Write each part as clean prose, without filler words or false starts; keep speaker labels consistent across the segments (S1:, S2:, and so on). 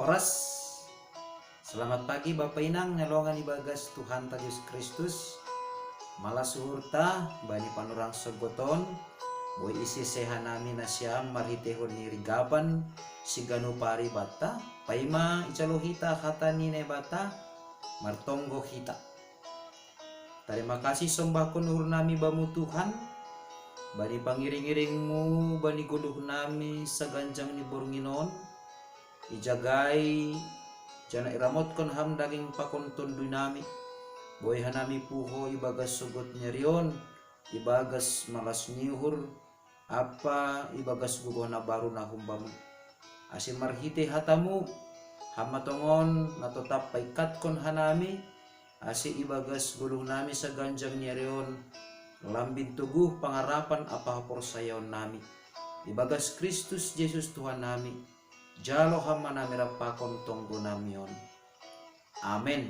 S1: Oras. Selamat pagi Bapak Inang nelongan ibagas Tuhan ta Yesus Kristus. Malasuhurta bani panurang segoton. Boy isi sehanami na siya marhitehon ni rigaban sigano pari bata. Paima icalohita kata ni bata martonggo hita. Terima kasih sombakon nur nami bamu Tuhan. Bani pangiring-iringmu bani guluh nami saganjang ni burunginon. Ijagai jana iramot kon ham daging pakon tunduy nami boy hanami puho ibagas sugot nyerion ibagas malas nihur apa ibagas gugo na baru na humbamu asin marhite hatamu hamatongon na tetap paikat kon hanami asi ibagas guluh nami sa ganjang nyerion lambin tuguh pangarapan apa hapor sayaon nami ibagas Kristus Yesus Tuhan nami jalo hama nami rapakon tonggo namion. Amen.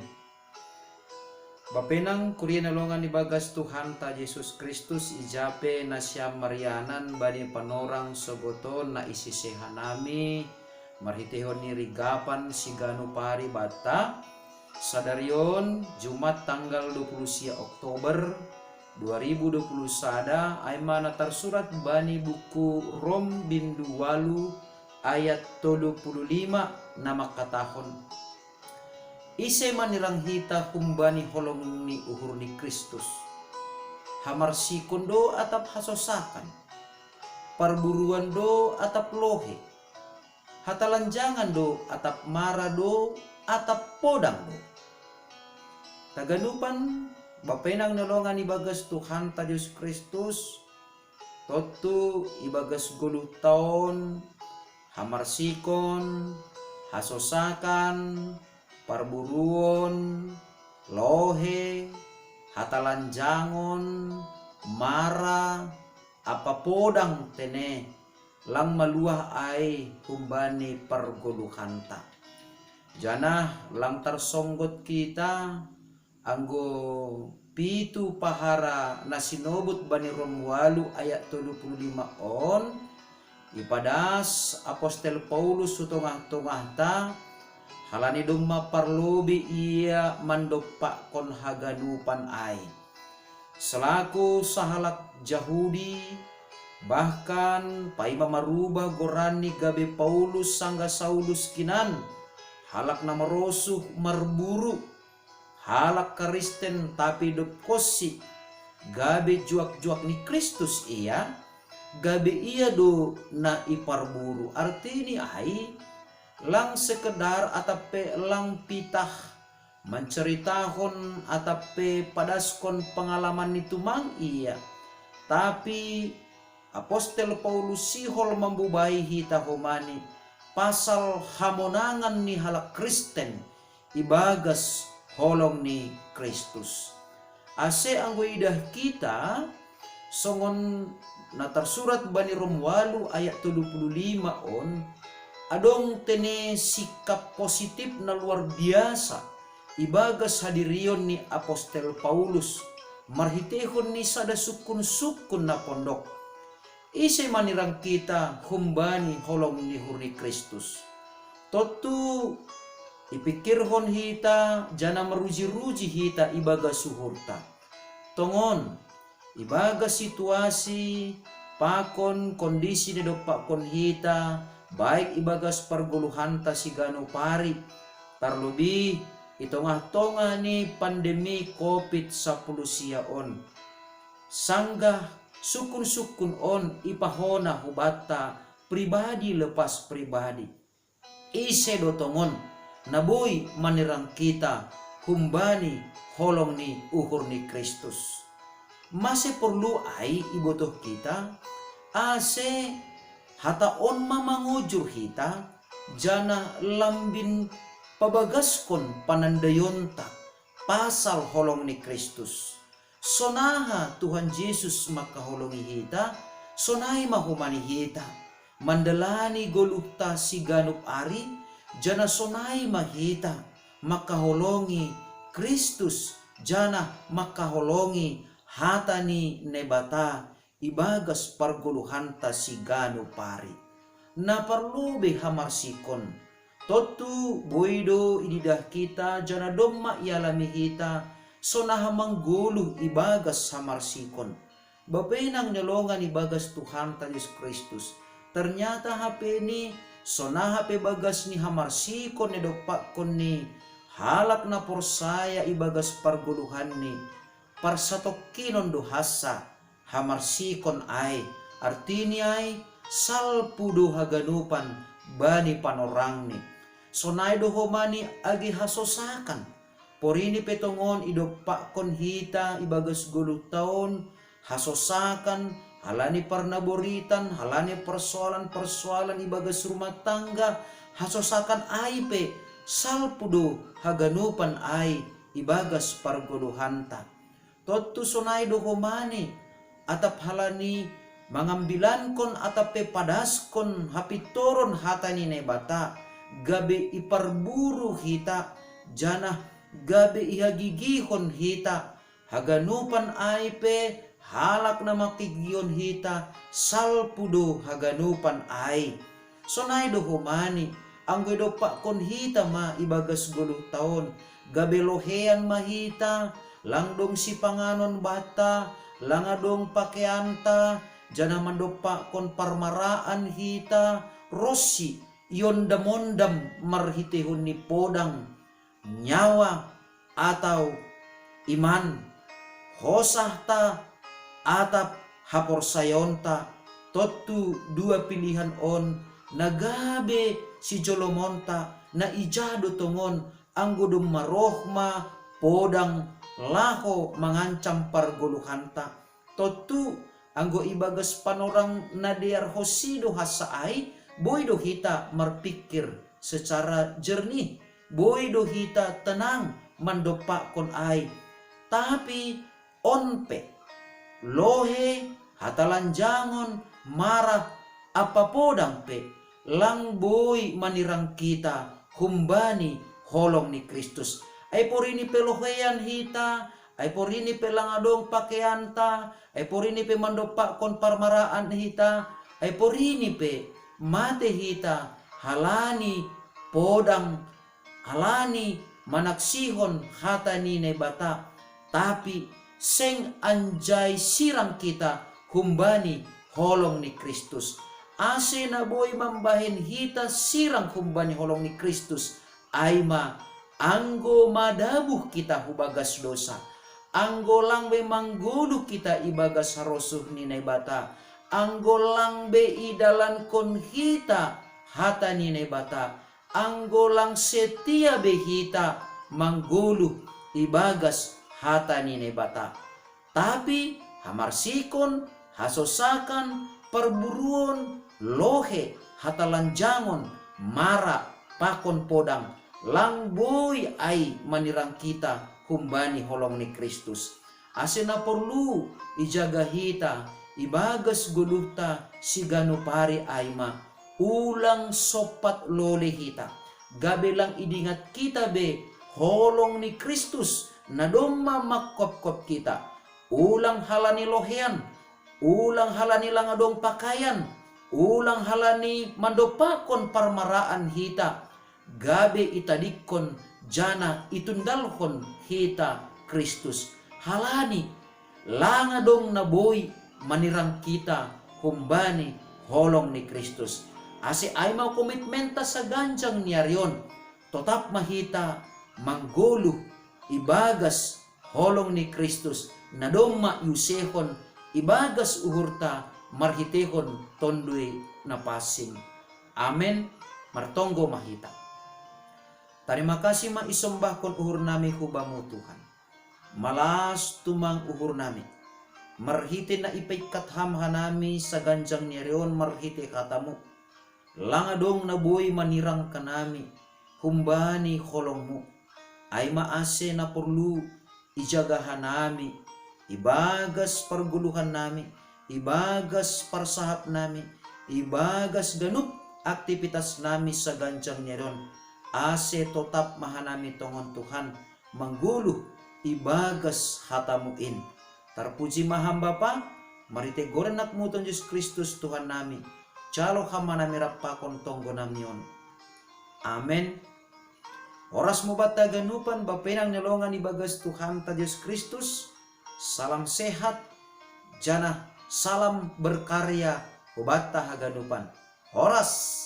S1: Bapenang kuria nalongan ibagas Tuhan ta Yesus Kristus ijape na siya marianan bani panorang sogoton na isisehan nami marhitehon ni rigapan sigano pari bata sadarion Jumat tanggal 20 Oktober 2021 ay mana tersurat bani buku Rom bindu walu ayat 35 nama katahon ise manirang hita kumbani holong ni uhur ni Kristus hamar sikon do atap hasosakan perburuan do atap lohe hatalanjangan do atap mara do atap podang do taganupan bapenang nolongan ibagas Tuhan ta Yesus Kristus totu ibagas 10 tahun hamar sikon, hasosakan, parburuon, lohe, hatalanjangon, mara, apa podang tene, lang maluah ay humbani pargoluhanta. Jana lang tarsonggot kita, anggo pitu pahara na sinobut bani Romualu ayat 35 on, ipadas Apostel Paulus sutongah-tongah ta halani dumma parlobi ia mandopak kon haganupan ai selaku sahalak Jahudi bahkan paima marubah gorani gabe Paulus sangga Saulus kinan halak na marosuh marburu halak Kristen tapi dopkosi gabe juak-juak ni Kristus ia gabe ia do na iparburu arti ini ai lang sekedar atape lang pitah menceritahon atape padaskon pengalaman itu mang iya tapi Apostel Paulus sihol membubai hita homani pasal hamonangan ni halak Kristen ibagas holong ni Kristus ase anggo idah kita songon na tersurat bani Romualu ayat 75 on adong tene sikap positif na luar biasa ibagas hadirion ni Apostel Paulus marhitehon ni sada sukun-sukun na pondok ise manirang kita humbani holong ni hurni Kristus totu ipikirhon hita jana meruji-ruji hita ibagas suhurta tongon ibaga situasi pakon kondisi de pakon hita baik ibagas parguluhanta sigano pari terlebih itongah-tongah ni pandemi COVID-10 siaon sanggah sukun-sukun on ipahona hubata pribadi lepas pribadi ise dotongon naboy manirang kita humbani holong ni uhur ni Kristus masih perlu ai ibotoh kita ase hata on mamangujur hita jana lambin pabagaskon panandayonta pasal holong ni Kristus sonaha Tuhan Yesus makaholongi hita sonai mahumani hita mandalani goluhta siganup ari jana sonai mahita makaholongi Kristus jana makaholongi hatani nebata ibagas parguluhanta sigano pari na perlu be hamarsikon Totu boido ididah kita jana domma ialami hita sonaha mangguluh ibagas samarsikon. Bapenang nyolongan ibagas Tuhan ta Yesus Kristus. Ternyata HP ni sonaha pe bagas ni hamarsikon ni dopakon ni halak na porsaya ibagas parguluhan ni parsatokinon dohasa hamarsikon ay artini ay salpudo haganupan bani panorang ni sonay dohomani agi hasosakan porini petongon idopakon hita ibagas guluh taon hasosakan halani parnaboritan halani persoalan-persoalan ibagas rumah tangga hasosakan aipe salpudo haganupan ai ibagas parguluhanta totu sonai dohomani atap halani mangambilankon atape padaskon hapitoron hatani nebata gabe iparburu hita janah gabe ihagigihon hita haganupan aipe halak na makigion hita salpudo haganupan ai sonai dohomani anggoy dopakon hita ma ibagas guluh taon gabe lohean mahita langdong si panganon bata langadong pakeanta jana mandopakon parmaraan hita rosi yondamondam marhitehon ni podang nyawa atau iman hosahta atap haporsayonta totu dua pilihan on nagabe si jolomonta na ijado tongon anggodom marohma podang laho mangancam parguluhanta totu anggo ibagas panorang nadiar hosido hasaai boydo hita marpikir secara jernih boydo hita tenang mandopakon ai tapi onpe lohe hatalanjangon marah apa podang pe lang boy manirang kita humbani holong ni Kristus ay porini pelohean hita ay porini pelangadong pakeanta ay porini pe mandopakon parmaraan hita ay porini pe mate hita halani podang halani manaksihon hatani nebata tapi seng anjay sirang kita humbani holong ni Kristus ase na boy mambahin hita sirang humbani holong ni Kristus ay ma anggo madabuh kita hubagas dosa anggo langbe manggulu kita ibagas harosuh ni nebata anggo langbe idalan kon hita hata ni nebata anggo lang setia be hita manggulu ibagas hata ni nebata tapi hamarsikon hasosakan perburuan lohe hatalanjangon mara pakon podang langboy ay manirang kita humbani holong ni Kristus asena perlu ijaga hita ibagas guluhta sigano pari ayma ulang sopat lole hita gabelang idingat kita be holong ni Kristus na domma makkop-kop kita ulang halani lohean ulang halani langadong pakaian ulang halani mandopakon parmaraan hita gabe itadikon jana itundalhon hita Kristus halani langadong naboy manirang kita humbani holong ni Kristus ase ay mau komitmenta sa ganjang niaryon totap mahita mangguluh ibagas holong ni Kristus na domma yusehon ibagas uhurta marhitehon tondoy na pasing amen martonggo mahita. Terima kasih ma isombahkon uhur nami hubamu Tuhan malas tumang uhur nami marhite na ipaikat hamhanami sa ganjang niaryon marhite katamu langadong na boy manirang kanami humbani holongmu ay maase na perlu ijagahan nami ibagas parguluhan nami ibagas parsahap nami ibagas ganup aktivitas nami sa ganjang niaryon ase totap mahanami tongon Tuhan mangguluh ibagas hatamuin terpuji maham Bapa marite gorenak muton Yesus Kristus Tuhan nami calo hamana mirapakon tonggo namion Amen. Oras mo bata ganupan bapenang nyalongan ibagas Tuhan ta Yesus Kristus. Salam sehat, jana salam berkarya, bata haganupan. Horas